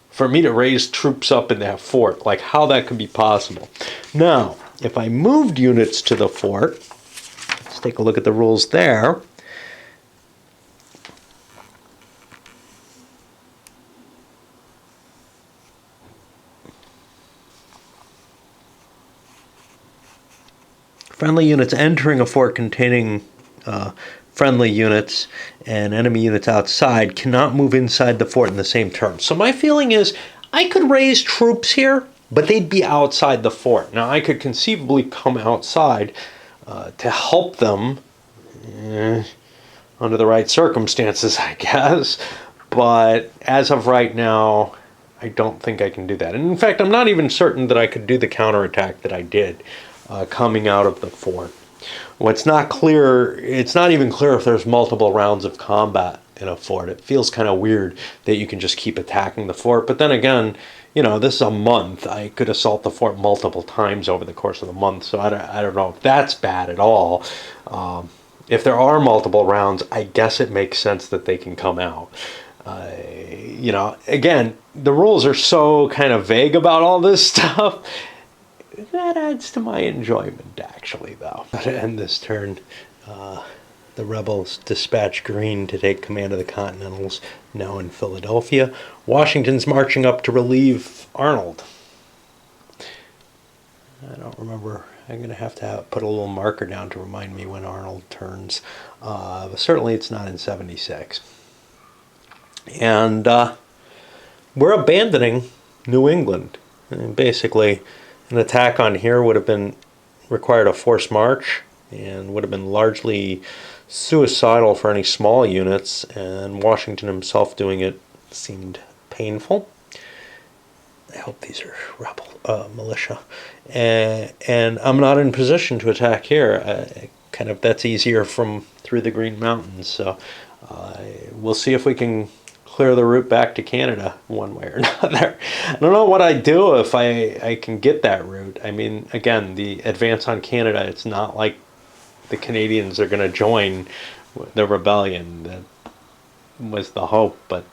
for me to raise troops up in that fort, like how that could be possible. Now, if I moved units to the fort, let's take a look at the rules there. Friendly units entering a fort containing friendly units and enemy units outside cannot move inside the fort in the same turn. So my feeling is I could raise troops here, but they'd be outside the fort. Now I could conceivably come outside to help them under the right circumstances, I guess. But as of right now, I don't think I can do that. And in fact, I'm not even certain that I could do the counterattack that I did coming out of the fort. What's not clear, it's not even clear if there's multiple rounds of combat in a fort. It feels kind of weird that you can just keep attacking the fort. But then again, you know, this is a month. I could assault the fort multiple times over the course of the month, so I don't know if that's bad at all. If there are multiple rounds, I guess it makes sense that they can come out. You know, again, the rules are so kind of vague about all this stuff. That adds to my enjoyment, actually, though. To end this turn, the rebels dispatch Greene to take command of the Continentals, now in Philadelphia. Washington's marching up to relieve Arnold. I don't remember. I'm going to have put a little marker down to remind me when Arnold turns. But certainly it's not in 76. And we're abandoning New England. And basically, an attack on here would have been required a forced march and would have been largely suicidal for any small units, and Washington himself doing it seemed painful. I hope these are rebel militia. And I'm not in position to attack here. Kind of that's easier from through the Green Mountains. So we'll see if we can clear the route back to Canada one way or another. I don't know what I'd do if I can get that route. I mean, again, the advance on Canada, it's not like the Canadians are going to join the rebellion. That was the hope, but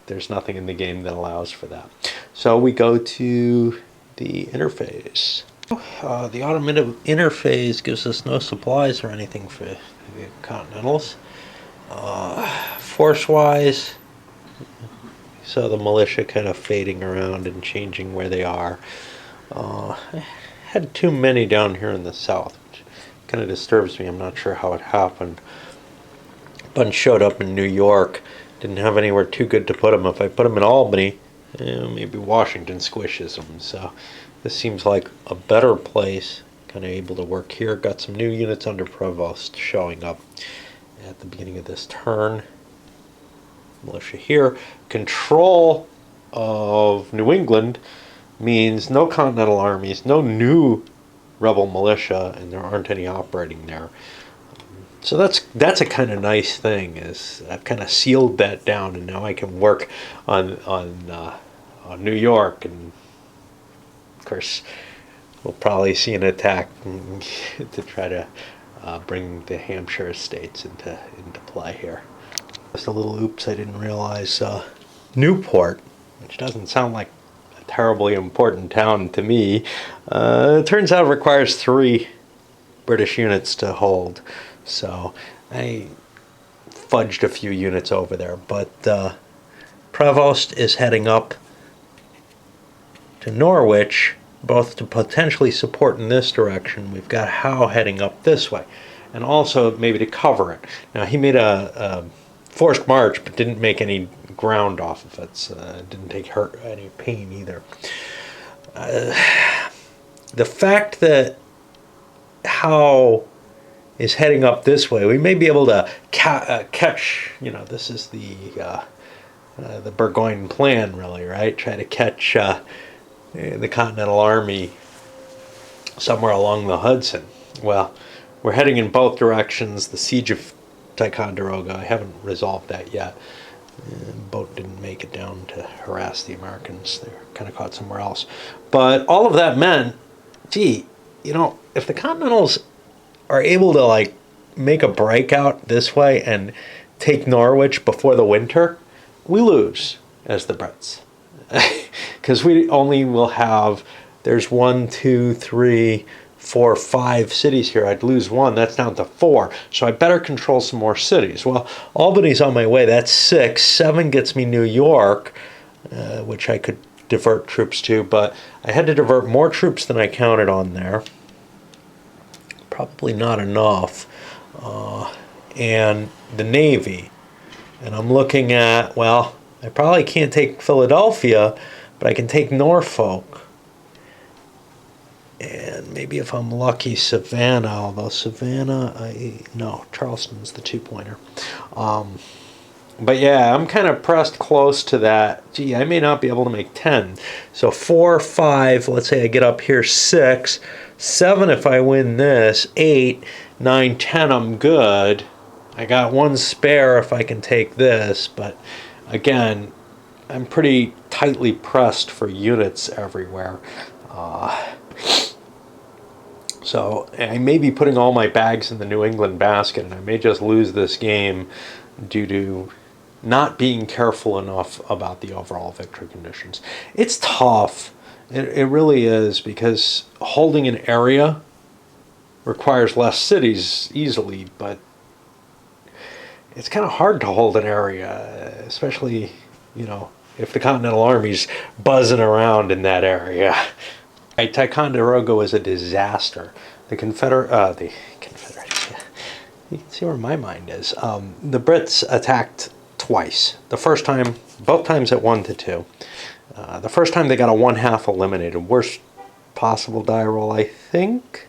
there's nothing in the game that allows for that. So we go to the interphase. The autumn interphase gives us no supplies or anything for the Continentals. Force-wise, so the militia kind of fading around and changing where they are. I had too many down here in the south, which kind of disturbs me. I'm not sure how it happened. A bunch showed up in New York. Didn't have anywhere too good to put them. If I put them in Albany, maybe Washington squishes them. So this seems like a better place. Kind of able to work here. Got some new units under Prevost showing up at the beginning of this turn. Militia here. Control of New England means no Continental armies, no new rebel militia, and there aren't any operating there. So that's a kind of nice thing. Is I've kind of sealed that down, and now I can work on New York, and of course we'll probably see an attack to try to bring the Hampshire estates into play here. Just a little oops, I didn't realize Newport, which doesn't sound like a terribly important town to me, it turns out it requires 3 British units to hold. So I fudged a few units over there, but Prevost is heading up to Norwich, both to potentially support in this direction. We've got Howe heading up this way, and also maybe to cover it. Now he made a forced march, but didn't make any ground off of it, so didn't take any pain either. The fact that Howe is heading up this way, we may be able to catch, you know, this is the Burgoyne plan, really, right? Try to catch the Continental Army somewhere along the Hudson. Well, we're heading in both directions. The siege of Ticonderoga, I haven't resolved that yet. The boat didn't make it down to harass the Americans. They're kind of caught somewhere else. But all of that meant, gee, you know, if the Continentals are able to like make a breakout this way and take Norwich before the winter, we lose as the Brits. Because we only will have, there's 1, 2, 3, 4, 5 cities here. I'd lose 1. That's down to 4. So I better control some more cities. Well, Albany's on my way. That's 6. 7 gets me New York, which I could divert troops to, but I had to divert more troops than I counted on there. Probably not enough. And the Navy. And I'm looking at, well, I probably can't take Philadelphia, but I can take Norfolk. And maybe if I'm lucky, Savannah, although Savannah, no, Charleston's the 2-pointer. But yeah, I'm kind of pressed close to that. Gee, I may not be able to make 10. So 4, 5, let's say I get up here 6, 7 if I win this, 8, 9, 10, I'm good. I got 1 spare if I can take this, but again, I'm pretty tightly pressed for units everywhere. So I may be putting all my bags in the New England basket, and I may just lose this game due to not being careful enough about the overall victory conditions. It's tough. It really is, because holding an area requires less cities easily, but it's kind of hard to hold an area, especially, if the Continental Army's buzzing around in that area. Ticonderoga was a disaster. The Confederates, you can see where my mind is. The Brits attacked twice. The first time, both times at 1-2. The first time they got a 1/2 eliminated. Worst possible die roll, I think.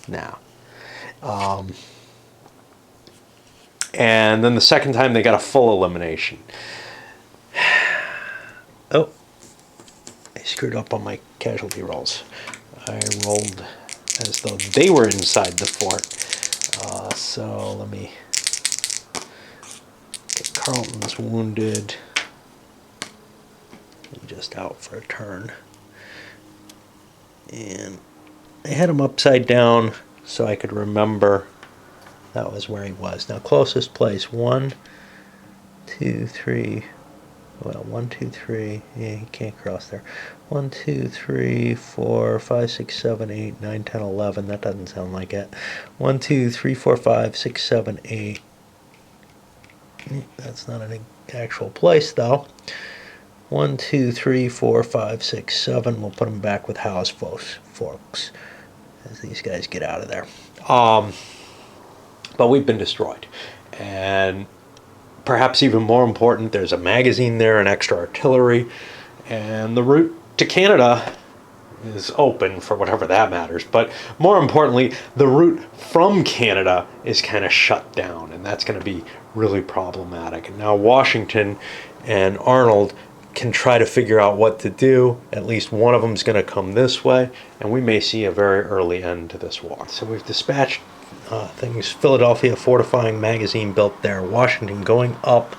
Now. And then the second time they got a full elimination. Oh, I screwed up on my casualty rolls. I rolled as though they were inside the fort. So let me get Carleton's wounded. I'm just out for a turn. And I had him upside down so I could remember that was where he was. Now, closest place, 1, 2, 3. Well, 1, 2, 3. Yeah, he can't cross there. 1, 2, 3, 4, 5, 6, 7, 8, 9, 10, 11. That doesn't sound like it. 1, 2, 3, 4, 5, 6, 7, 8. That's not an actual place, though. 1, 2, 3, 4, 5, 6, 7. We'll put them back with Howe's folks as these guys get out of there. But we've been destroyed. And perhaps even more important, there's a magazine there and extra artillery. And the route to Canada is open, for whatever that matters. But more importantly, the route from Canada is kind of shut down. And that's going to be really problematic. And now Washington and Arnold can try to figure out what to do. At least one of them is going to come this way, and we may see a very early end to this war. So we've dispatched things. Philadelphia fortifying magazine built there. Washington going up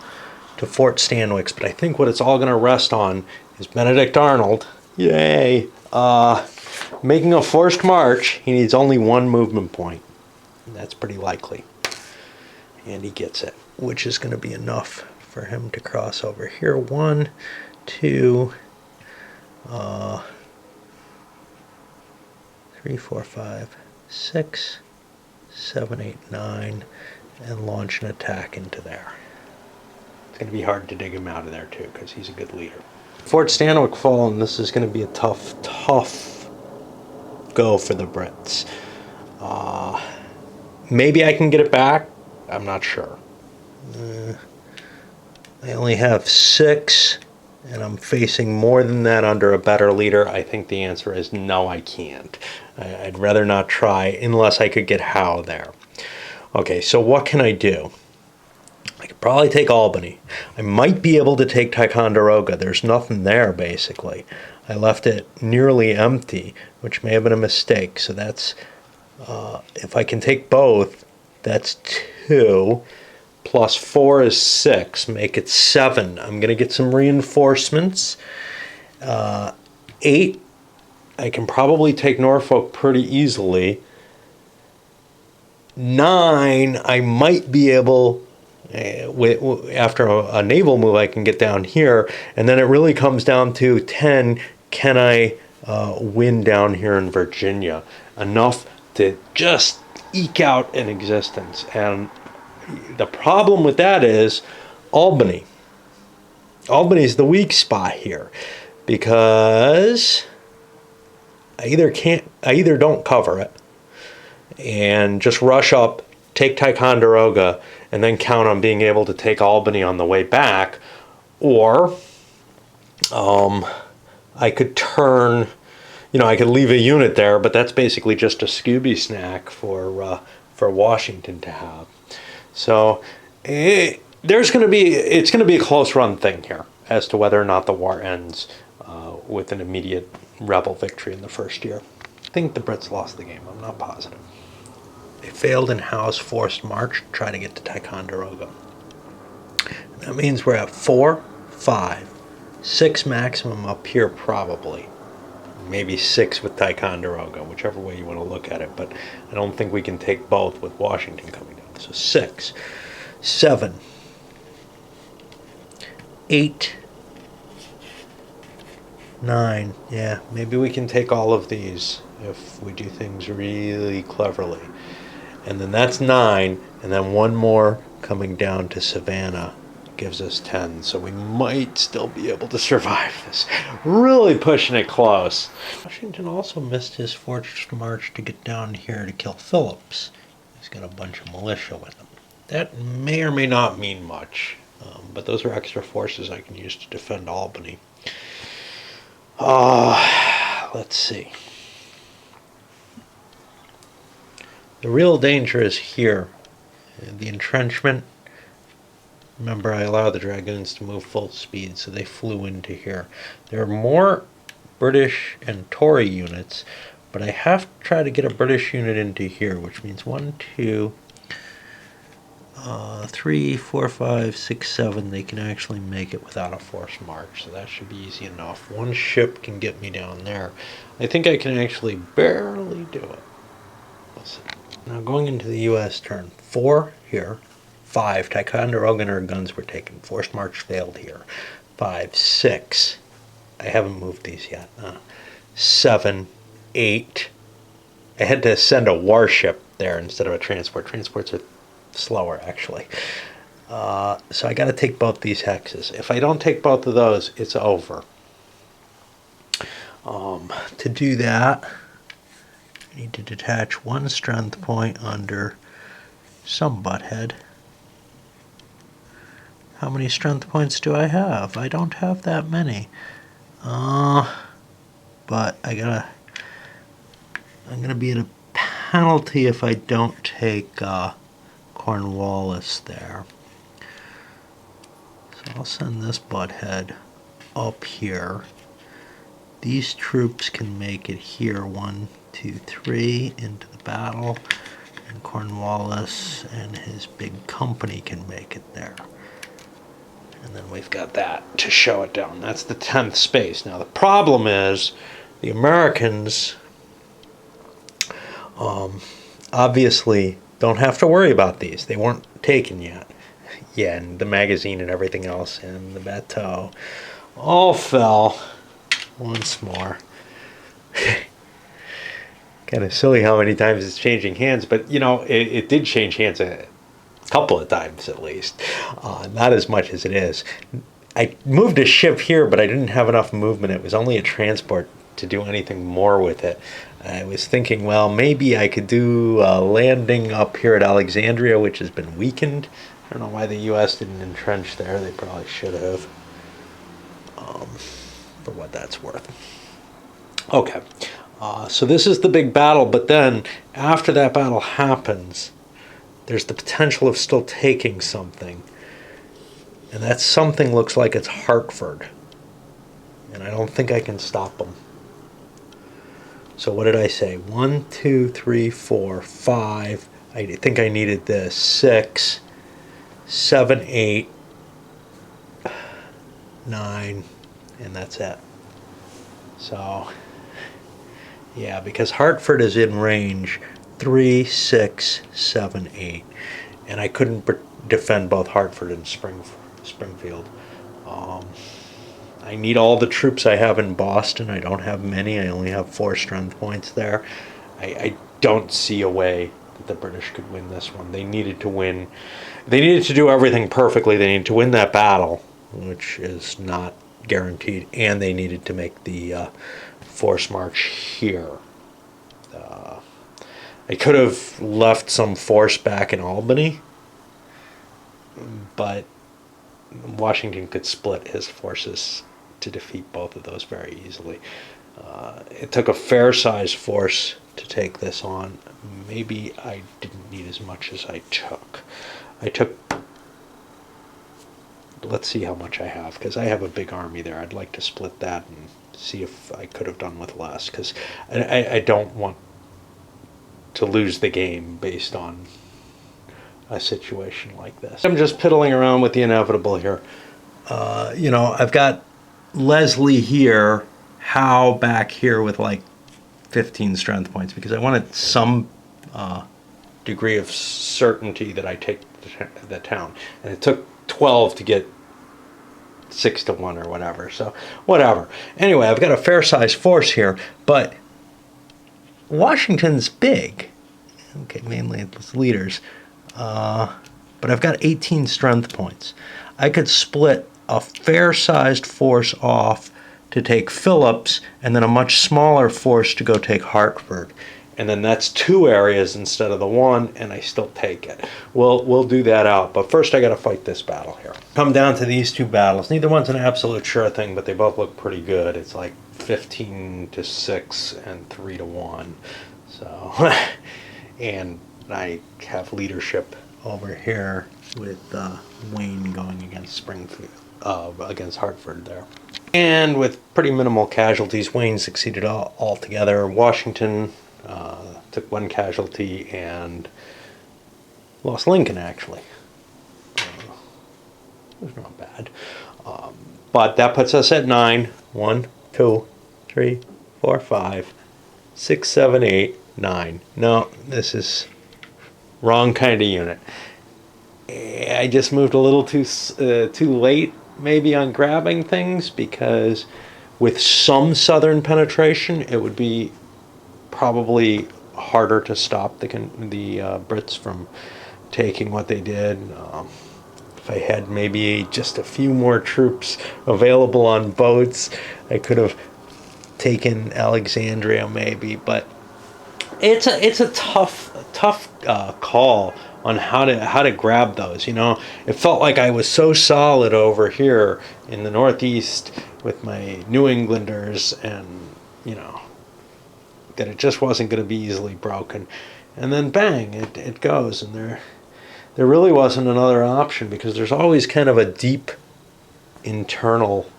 to Fort Stanwix, but I think what it's all going to rest on is Benedict Arnold. Yay! Making a forced march. He needs only one movement point. That's pretty likely, and he gets it, which is going to be enough for him to cross over here. 1, 2, 3, 4, 5, 6, 7, 8, 9, and launch an attack into there. It's going to be hard to dig him out of there too, because he's a good leader. Fort Stanwix fallen. This is going to be a tough go for the Brits. Maybe I can get it back. I'm not sure. I only have 6, and I'm facing more than that under a better leader. I think the answer is no, I can't. I'd rather not try unless I could get Howe there. Okay, so what can I do? I could probably take Albany. I might be able to take Ticonderoga. There's nothing there, basically. I left it nearly empty, which may have been a mistake. So that's, if I can take both, that's 2. Plus 4 is 6. Make it 7. I'm going to get some reinforcements. 8. I can probably take Norfolk pretty easily. 9. I might be able, after a naval move, I can get down here. And then it really comes down to 10. Can I win down here in Virginia? Enough to just eke out an existence. And the problem with that is Albany. Albany's the weak spot here, because I either don't cover it and just rush up, take Ticonderoga, and then count on being able to take Albany on the way back, or I could turn, I could leave a unit there, but that's basically just a Scooby snack for Washington to have. So it's going to be a close run thing here as to whether or not the war ends with an immediate rebel victory in the first year. I think the Brits lost the game. I'm not positive. They failed in Howe's forced march to try to get to Ticonderoga. That means we're at 4, 5, 6 maximum up here probably. Maybe 6 with Ticonderoga, whichever way you want to look at it. But I don't think we can take both with Washington coming down. So 6, 7, 8, 9. Yeah, maybe we can take all of these if we do things really cleverly. And then that's 9, and then one more coming down to Savannah gives us 10. So we might still be able to survive this. Really pushing it close. Washington also missed his forced march to get down here to kill Phillips. He's got a bunch of militia with him. That may or may not mean much, but those are extra forces I can use to defend Albany. Let's see. The real danger is here. The entrenchment. Remember, I allowed the dragoons to move full speed, so they flew into here. There are more British and Tory units, but I have to try to get a British unit into here, which means 1, 2, 3, 4, 5, 6, 7. They can actually make it without a forced march, so that should be easy enough. One ship can get me down there. I think I can actually barely do it. Let's see. Now going into the U.S. turn. 4 here. 5. Ticonderoga and our guns were taken. Forced march failed here. 5, 6. I haven't moved these yet. 7, 8. I had to send a warship there instead of a transport. Transports are slower, actually. So I got to take both these hexes. If I don't take both of those, it's over. To do that, I need to detach 1 strength point under some butthead. How many strength points do I have? I don't have that many. But I'm gonna be at a penalty if I don't take Cornwallis there. So I'll send this butthead up here. These troops can make it here. 1, 2, 3 into the battle, and Cornwallis and his big company can make it there. And then we've got that to show it down. That's the 10th space. Now the problem is the Americans obviously don't have to worry about these. They weren't taken yet. Yeah, and the magazine and everything else and the bateau all fell once more. Kind of silly how many times it's changing hands, but you know, it did change hands a couple of times at least. Not as much as it is. I moved a ship here, but I didn't have enough movement. It was only a transport to do anything more with it. I was thinking, well, maybe I could do a landing up here at Alexandria, which has been weakened. I don't know why the U.S. didn't entrench there. They probably should have, for what that's worth. Okay, so this is the big battle, but then after that battle happens, there's the potential of still taking something. And that something looks like it's Hartford. And I don't think I can stop them. So what did I say? 1, 2, 3, 4, 5. I think I needed this. 6, 7, 8, 9, and that's it. So, yeah, because Hartford is in range 3, 6, 7, 8. And I couldn't defend both Hartford and Springfield. I need all the troops I have in Boston. I don't have many. I only have 4 strength points there. I don't see a way that the British could win this one. They needed to win. They needed to do everything perfectly. They needed to win that battle, which is not guaranteed, and they needed to make the force march here. I could have left some force back in Albany, but Washington could split his forces to defeat both of those very easily. It took a fair-sized force to take this on. Maybe I didn't need as much as I took. Let's see how much I have, because I have a big army there. I'd like to split that and see if I could have done with less, because I don't want to lose the game based on a situation like this. I'm just piddling around with the inevitable here. You know, I've got Leslie here, Howe back here with like 15 strength points, because I wanted some degree of certainty that I take the town. And it took 12 to get 6-1 or whatever. So whatever. Anyway, I've got a fair sized force here, but Washington's big. Okay, mainly it's leaders. But I've got 18 strength points. I could split a fair-sized force off to take Phillips, and then a much smaller force to go take Hartford. And then that's 2 areas instead of the 1, and I still take it. We'll do that out. But first I got to fight this battle here. Come down to these 2 battles. Neither one's an absolute sure thing, but they both look pretty good. It's like 15-6 and 3-1. So, and I have leadership over here with Wayne going against Springfield, against Hartford there. And with pretty minimal casualties, Wayne succeeded altogether. Washington took 1 casualty and lost Lincoln, actually. It was not bad. But that puts us at 9. 1, 2, 3, 4, 5, 6, 7, 8, 9. No, this is wrong kind of unit. I just moved a little too late, maybe, on grabbing things, because with some southern penetration, it would be probably harder to stop the Brits from taking what they did. If I had maybe just a few more troops available on boats, I could have taken Alexandria, maybe. But it's a tough call on how to grab those. You know, it felt like I was so solid over here in the Northeast with my New Englanders, and you know, that it just wasn't going to be easily broken. And then bang, it goes, and there really wasn't another option, because there's always kind of a deep internal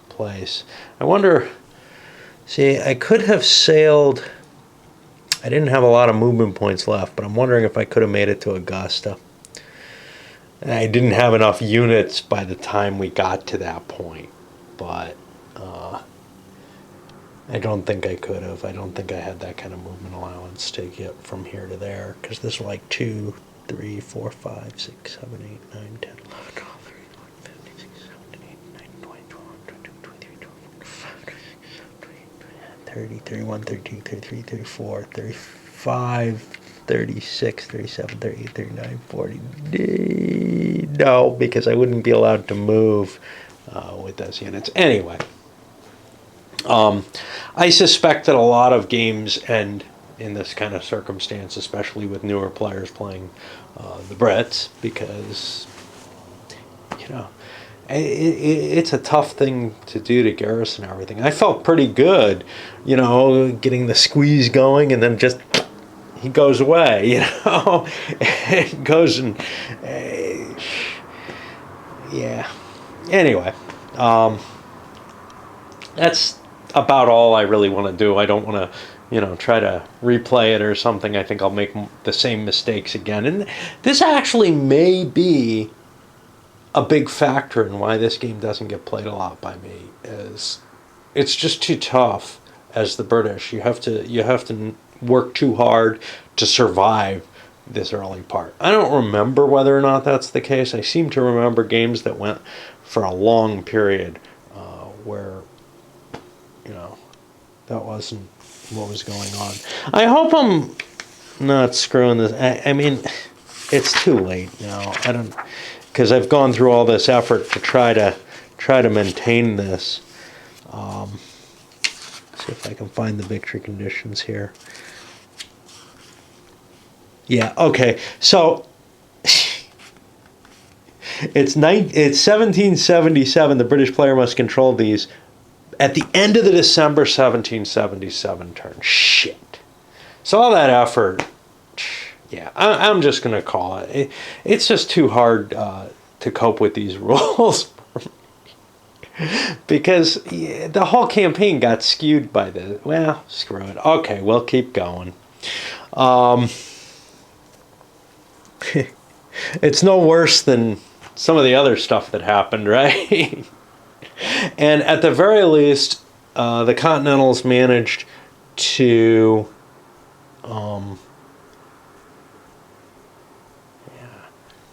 place. I wonder, see, I could have sailed. I didn't have a lot of movement points left, but I'm wondering if I could have made it to Augusta. I didn't have enough units by the time we got to that point, but I don't think I could have. I don't think I had that kind of movement allowance to get from here to there, because this was like 2, 3, 4, 5, 6, 7, 8, 9, 10, 11, 12, 13, 14, 15, 16, 17, 18, 19, 20, 21, 22, 23, 24, 25, 30, 31, 32, 33, 34, 35, 36, 37, 38, 39, 40. No, because I wouldn't be allowed to move with those units. Anyway, I suspect that a lot of games end in this kind of circumstance, especially with newer players playing the Brits, because, you know, it's a tough thing to do to garrison everything. I felt pretty good, you know, getting the squeeze going, and then just he goes away, you know. It goes and yeah. Anyway, that's about all I really want to do. I don't want to, you know, try to replay it or something. I think I'll make the same mistakes again. And this actually may be a big factor in why this game doesn't get played a lot by me. Is it's just too tough as the British. You have to work too hard to survive this early part. I don't remember whether or not that's the case. I seem to remember games that went for a long period where, you know, that wasn't what was going on. I hope I'm not screwing this. I mean, it's too late now. I don't, because I've gone through all this effort to try to maintain this. See if I can find the victory conditions here. Yeah, okay. So it's 1777. The British player must control these at the end of the December 1777 turn. Shit. So all that effort. Yeah, I'm just going to call it. It's just too hard to cope with these rules. Because the whole campaign got skewed by this. Well, screw it. Okay, we'll keep going. It's no worse than some of the other stuff that happened, right? And at the very least, the Continentals managed to.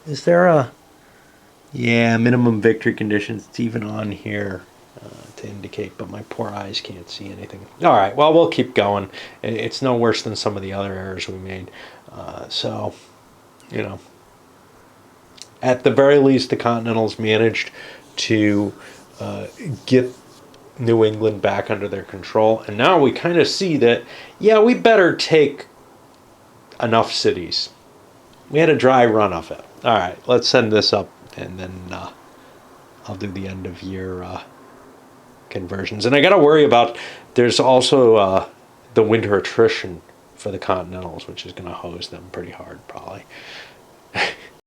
Is there a. Yeah, minimum victory conditions. It's even on here to indicate, but my poor eyes can't see anything. All right, well, we'll keep going. It's no worse than some of the other errors we made. So, you know, at the very least, the Continentals managed to get New England back under their control. And now we kind of see that, yeah, we better take enough cities. We had a dry run of it. All right, let's send this up, and then I'll do the end of year conversions. And I got to worry about, there's also the winter attrition for the Continentals, which is going to hose them pretty hard, probably.